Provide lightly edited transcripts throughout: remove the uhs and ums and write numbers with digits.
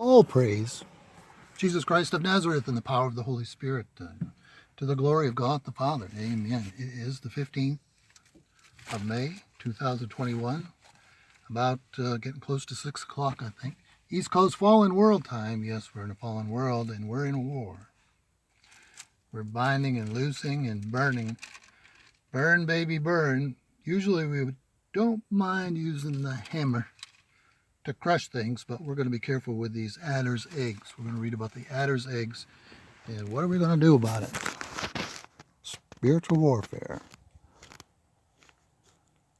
All praise Jesus Christ of Nazareth in the power of the Holy Spirit, to the glory of God the Father. Amen. It is the 15th of May, 2021, about getting close to 6 o'clock, I think. East Coast fallen world time. Yes, we're in a fallen world, and we're in a war. We're binding and loosing and burning. Burn, baby, burn. Usually we don't mind using the hammer to crush things, but we're going to be careful with these adder's eggs. We're going to read about the adder's eggs, and what are we going to do about it? Spiritual warfare.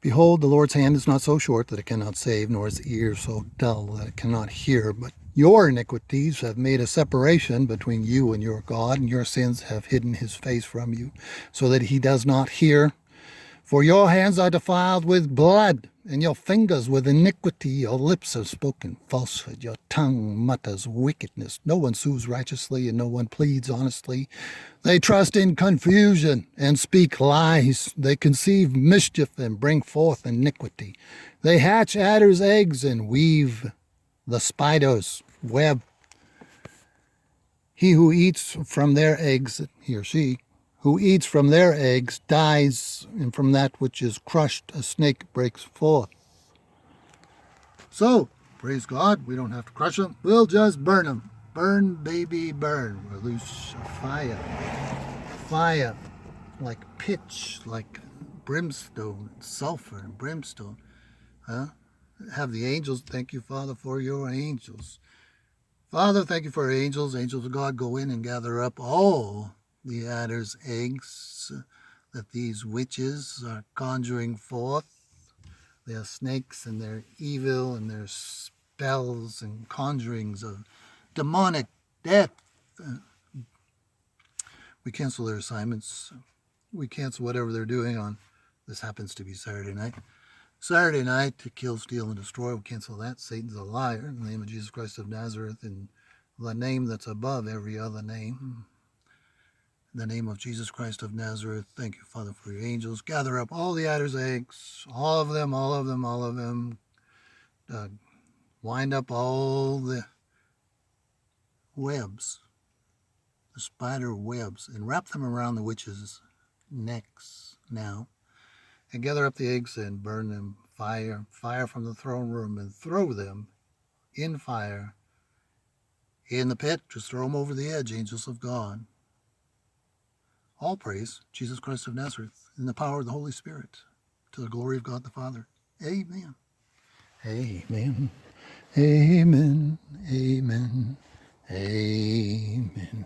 Behold, the Lord's hand is not so short that it cannot save, nor his ear so dull that it cannot hear. But your iniquities have made a separation between you and your God, and your sins have hidden his face from you, so that he does not hear. For your hands are defiled with blood, and your fingers with iniquity. Your lips have spoken falsehood. Your tongue mutters wickedness. No one sues righteously, and no one pleads honestly. They trust in confusion and speak lies. They conceive mischief and bring forth iniquity. They hatch adder's eggs and weave the spider's web. He who eats from their eggs, he or she, who eats from their eggs dies, and from that which is crushed a snake breaks forth. So, praise God, we don't have to crush them. We'll just burn them. Burn, baby, burn. We'll loose fire. Fire, like pitch, like brimstone, sulfur and brimstone. Have the angels, thank you, Father, for your angels. Father, thank you for your angels. Angels of God, go in and gather up all the adder's eggs that these witches are conjuring forth. They are snakes, and they're evil, and they're spells and conjurings of demonic death. We cancel their assignments. We cancel whatever they're doing on, this happens to be Saturday night. Saturday night to kill, steal, and destroy. We cancel that. Satan's a liar. In the name of Jesus Christ of Nazareth, in the name that's above every other name. In the name of Jesus Christ of Nazareth, thank you, Father, for your angels. Gather up all the adder's eggs, all of them, all of them, all of them. Wind up all the webs, the spider webs, and wrap them around the witches' necks now. And gather up the eggs and burn them, fire from the throne room, and throw them in fire in the pit. Just throw them over the edge, angels of God. All praise Jesus Christ of Nazareth in the power of the Holy Spirit, to the glory of God the Father. Amen. Amen. Amen. Amen. Amen.